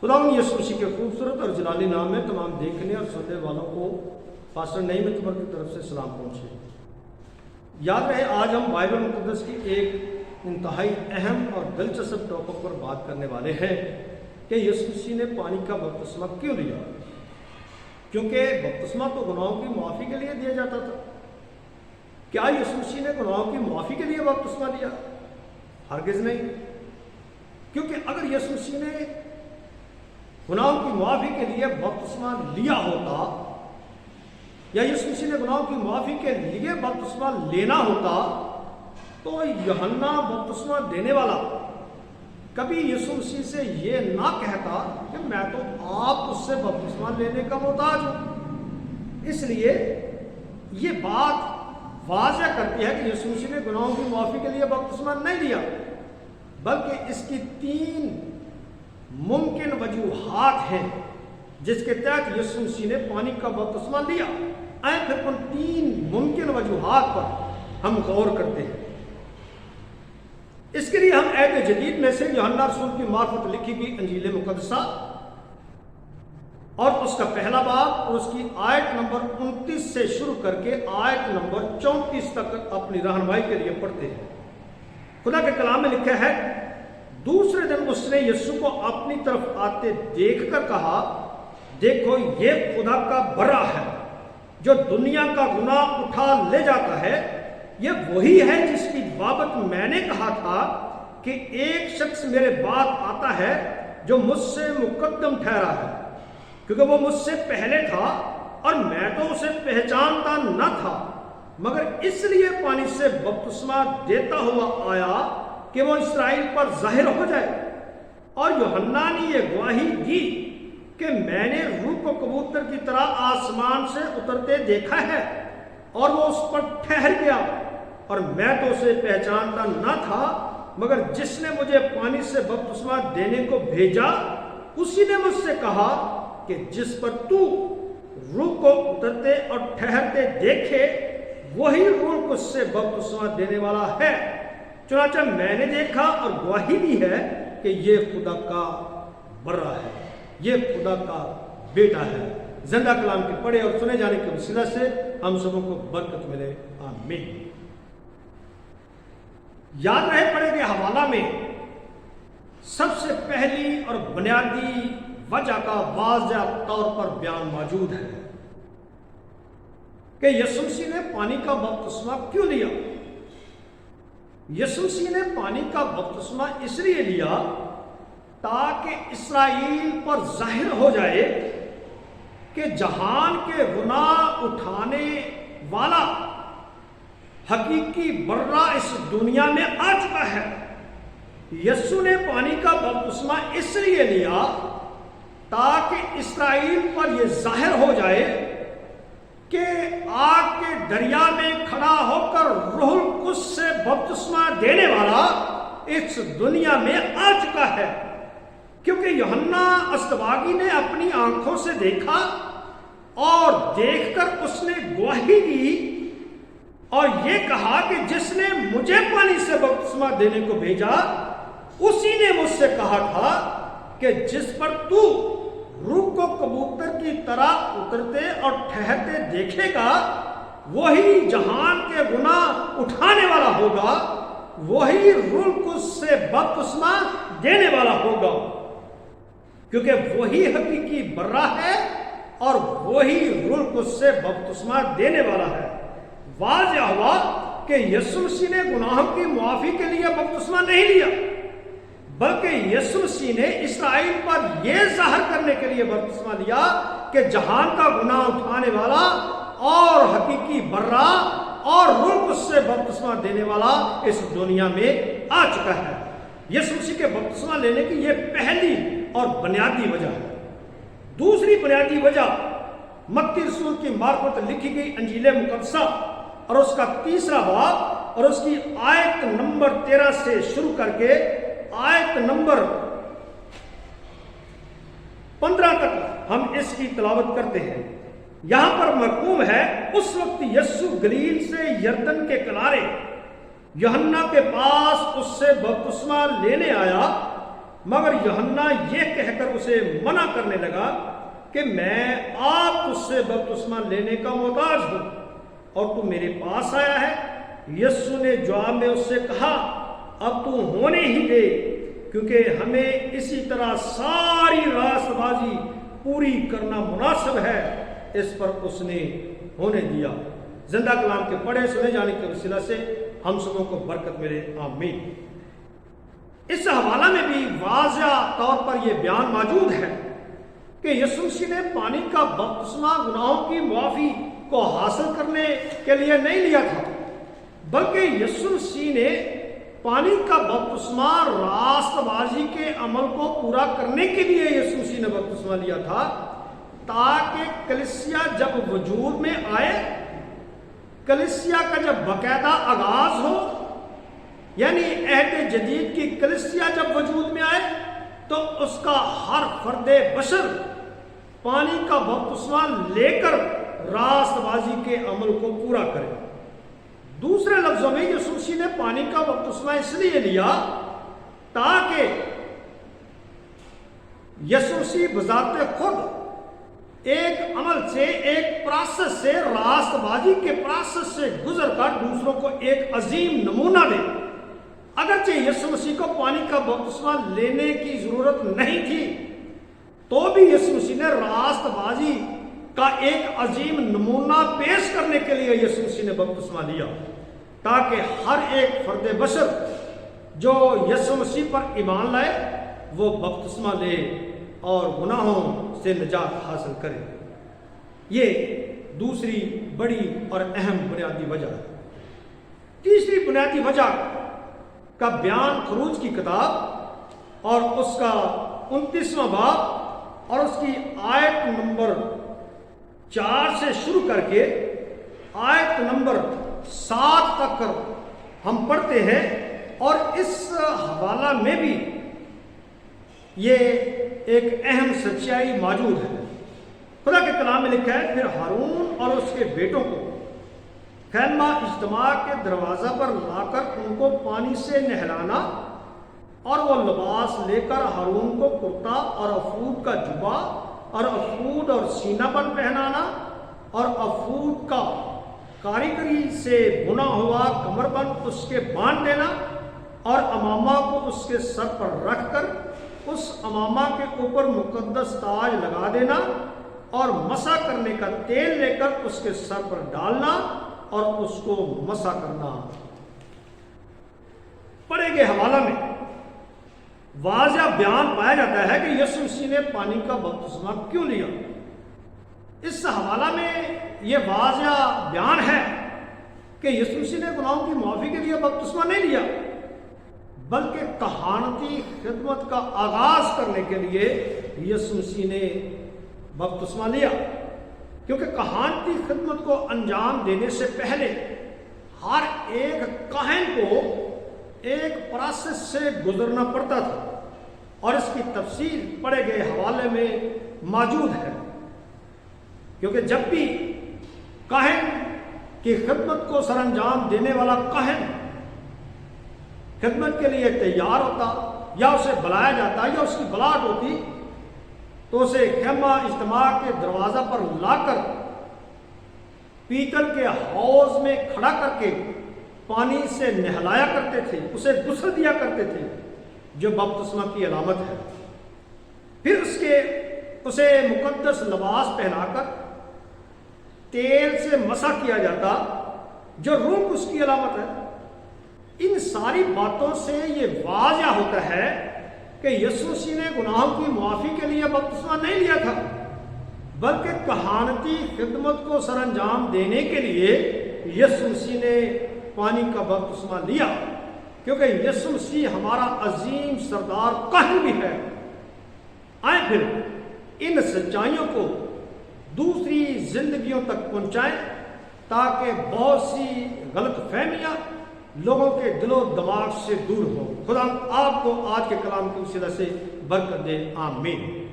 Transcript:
खुदावंद यीशु मसीह के खूबसूरत और जलाली नाम में तमाम देखने और सुनने वालों को पास्टर नईम अकबर की तरफ से सलाम पहुँचे। याद रहे, आज हम बाइबल मुक़द्दस की एक इंतहाई अहम और दिलचस्प टॉपिक पर बात करने वाले हैं कि यीशु मसीह ने पानी का बपतिस्मा क्यों लिया। क्योंकि बपतिस्मा तो गुनाहों की माफ़ी के लिए दिया जाता था। क्या यीशु मसीह ने गुनाहों की माफ़ी के लिए बपतिस्मा लिया? हरगिज़ नहीं। क्योंकि अगर यीशु मसीह ने गुनाहों की माफ़ी के लिए बपतिस्मा लिया होता या यीशु मसीह ने गुनाहों की माफ़ी के लिए बपतिस्मा लेना होता तो यूहन्ना बपतिस्मा देने वाला कभी यीशु मसीह से ये ना कहता कि मैं तो आप उससे बपतिस्मा लेने का मोहताज हूँ। इसलिए ये बात वाज़ह करती है कि यीशु मसीह ने गुनाहों की माफ़ी के लिए बपतिस्मा नहीं लिया, बल्कि इसकी 3 मुमकिन वजूहात हैं जिसके तहत यीशु मसीह ने पानी का बपतिस्मा लिया। आए फिर उन 3 मुमकिन वजूहात पर हम गौर करते हैं। इसके लिए हम अहद जदीद में से यूहन्ना रसूल की मार्फत लिखी गई इंजील मुक़द्दसा और उसका पहला बाब और उसकी आयत नंबर 29 से शुरू करके आयत नंबर 34 तक अपनी रहनुमाई के लिए पढ़ते हैं। खुदा के कलाम में लिखा है, दूसरे दिन उसने यीशु को अपनी तरफ आते देखकर कहा, देखो ये खुदा का बर्रा है जो दुनिया का गुनाह उठा ले जाता है। ये वही है जिसकी बाबत मैंने कहा था कि एक शख्स मेरे बाद आता है जो मुझसे मुकद्दम ठहरा है, क्योंकि वो मुझसे पहले था और मैं तो उसे पहचानता न था, मगर इसलिए पानी से बपतिस्मा देता हुआ आया कि वो इस्राएल पर जाहिर हो जाए। और यूहन्ना ने ये गवाही दी कि मैंने रूह को कबूतर की तरह आसमान से उतरते देखा है और वो उस पर ठहर गया, और मैं तो उसे पहचानता न था, मगर जिसने मुझे पानी से बपतिस्मा देने को भेजा उसी ने मुझसे कहा कि जिस पर तू रूह को उतरते और ठहरते देखे वही रूह को उससे बपतिस्मा देने वाला है। चुनांचे मैंने देखा और गवाही दी है कि ये खुदा का बर्रा है, ये खुदा का बेटा है। जिंदा कलाम के पढ़े और सुने जाने के वसीला से हम सबों को बरकत मिले, आमीन। याद रहे, पढ़े गए हवाला में सबसे पहली और बुनियादी वजह का वाज़ह तौर पर बयान मौजूद है कि यीशु मसीह ने पानी का बपतिस्मा क्यों लिया। यीशु मसीह ने पानी का बपतिस्मा इसलिए लिया ताकि इस्राएल पर जाहिर हो जाए कि जहान के गुनाह उठाने वाला हकीकी बर्रा इस दुनिया में आ चुका है। यीशु ने पानी का बपतिस्मा इसलिए लिया ताकि इस्राएल पर यह जाहिर हो जाए कि आग के दरिया में खड़ा होकर रूहुल कुद्स से बपतिस्मा देने वाला इस दुनिया में आ चुका है। क्योंकि यूहन्ना अस्तबागी ने अपनी आंखों से देखा और देखकर उसने गवाही दी और ये कहा कि जिसने मुझे पानी से बपतिस्मा देने को भेजा उसी ने मुझसे कहा था कि जिस पर तू रूह को कबूतर की तरह उतरते और ठहरते देखेगा वही जहान के गुनाह उठाने वाला होगा, वही रूह कुद्स से बपतिस्मा देने वाला होगा। क्योंकि वही हकीकी बर्रा है और वही रूह कुद्स से बपतिस्मा देने वाला है। वाज़ह हुआ कि यीशु मसीह ने गुनाहों की माफ़ी के लिए बपतिस्मा नहीं लिया, बल्कि यीशु मसीह ने इस्राएल पर यह जाहिर करने के लिए बपतिस्मा लिया कि जहान का गुनाह उठाने वाला और हकीकी बर्रा और रूह कुद्स से बपतिस्मा देने वाला इस दुनिया में आ चुका है। यीशु मसीह के बपतिस्मा लेने की यह पहली और बुनियादी वजह है। दूसरी बुनियादी वजह मत्ती रसूल की मार्फत लिखी गई इंजील मुक़द्दसा और उसका 3रा बाब और उसकी आयत नंबर 13 से शुरू करके आयत नंबर 15 तक हम इसकी तिलावत करते हैं। यहां पर मरकूम है, उस वक्त यीशु गलील से यरदन के किनारे यूहन्ना के पास उससे बपतिस्मा लेने आया مگر یوحنا یہ کہہ کر اسے منع کرنے لگا کہ میں آپ تجھ سے بپتسمہ لینے کا محتاج ہوں اور تو میرے پاس آیا ہے۔ یسوع نے جواب میں اس سے کہا، اب تو ہونے ہی دے، کیونکہ ہمیں اسی طرح ساری راست بازی پوری کرنا مناسب ہے۔ اس پر اس نے ہونے دیا۔ زندہ کلام کے پڑھے سنے جانے کے وسیلہ سے ہم سبوں کو برکت ملے، آمین۔ اس حوالہ میں بھی واضح طور پر یہ بیان موجود ہے کہ یسوع مسیح نے پانی کا بپتسمہ گناہوں کی معافی کو حاصل کرنے کے لیے نہیں لیا تھا، بلکہ یسوع مسیح نے پانی کا بپتسمہ راست بازی کے عمل کو پورا کرنے کے لیے یسوع مسیح نے بپتسمہ لیا تھا، تاکہ کلیسیا جب وجود میں آئے، کلیسیا کا جب باقاعدہ آغاز ہو، یعنی عہد جدید کی کلیسیا جب وجود میں آئے تو اس کا ہر فرد بشر پانی کا بپتسمہ لے کر راست بازی کے عمل کو پورا کرے۔ دوسرے لفظوں میں یسوع مسیح نے پانی کا بپتسمہ اس لیے لیا تاکہ یسوع مسیح بذات خود ایک عمل سے، ایک پروسیس سے، راست بازی کے پروسیس سے گزر کر دوسروں کو ایک عظیم نمونہ دے۔ اگرچہ یسوع مسیح کو پانی کا بپتسمہ لینے کی ضرورت نہیں تھی، تو بھی یسوع مسیح نے راست بازی کا ایک عظیم نمونہ پیش کرنے کے لیے یسوع مسیح نے بپتسمہ لیا، تاکہ ہر ایک فرد بشر جو یسوع مسیح پر ایمان لائے وہ بپتسمہ لے اور گناہوں سے نجات حاصل کرے۔ یہ دوسری بڑی اور اہم بنیادی وجہ ہے۔ تیسری بنیادی وجہ کا بیان خروج کی کتاب اور اس کا 29واں باب اور اس کی آیت نمبر 4 سے شروع کر کے آیت نمبر 7 تک ہم پڑھتے ہیں، اور اس حوالہ میں بھی یہ ایک اہم سچائی موجود ہے۔ خدا کے کلام میں لکھا ہے، پھر ہارون اور اس کے بیٹوں کو خیمہ اجتماع کے دروازہ پر لا کر ان کو پانی سے نہلانا، اور وہ لباس لے کر ہارون کو کرتا اور افود کا جبہ اور افود اور سینہ بند پہنانا، اور افود کا کاریگری سے بنا ہوا کمر بند اس کے باندھ دینا، اور امامہ کو اس کے سر پر رکھ کر اس امامہ کے اوپر مقدس تاج لگا دینا، اور مسح کرنے کا تیل لے کر اس کے سر پر ڈالنا اور اس کو مسح کرنا۔ پڑھے گئے حوالہ میں واضح بیان پایا جاتا ہے کہ یسوع مسیح نے پانی کا بپتسمہ کیوں لیا۔ اس حوالہ میں یہ واضح بیان ہے کہ یسوع مسیح نے گناہوں کی معافی کے لیے بپتسمہ نہیں لیا، بلکہ کہانتی خدمت کا آغاز کرنے کے لیے یسوع مسیح نے بپتسمہ لیا، کیونکہ کہانتی خدمت کو انجام دینے سے پہلے ہر ایک کاہن کو ایک پروسیس سے گزرنا پڑتا تھا، اور اس کی تفصیل پڑھے گئے حوالے میں موجود ہے۔ کیونکہ جب بھی کاہن کی خدمت کو سر انجام دینے والا کاہن خدمت کے لیے تیار ہوتا، یا اسے بلایا جاتا، یا اس کی بلاٹ ہوتی، تو اسے خیمہ اجتماع کے دروازہ پر لا کر پیتل کے حوض میں کھڑا کر کے پانی سے نہلایا کرتے تھے، اسے غسل دیا کرتے تھے، جو بپتسمہ کی علامت ہے۔ پھر اسے مقدس لباس پہنا کر تیل سے مسح کیا جاتا، جو روح اس کی علامت ہے۔ ان ساری باتوں سے یہ واضح ہوتا ہے کہ یسوع مسیح نے گناہوں کی معافی کے لیے بپتسمہ نہیں لیا تھا، بلکہ کہانتی خدمت کو سر انجام دینے کے لیے یسوع مسیح نے پانی کا بپتسمہ لیا، کیونکہ یسوع مسیح ہمارا عظیم سردار کاہن بھی ہے۔ آئیں پھر ان سچائیوں کو دوسری زندگیوں تک پہنچائیں، تاکہ بہت سی غلط فہمیاں لوگوں کے دل و دماغ سے دور ہو۔ خدا آپ کو آج کے کلام کے وسیلہ سے برکت دے، آمین۔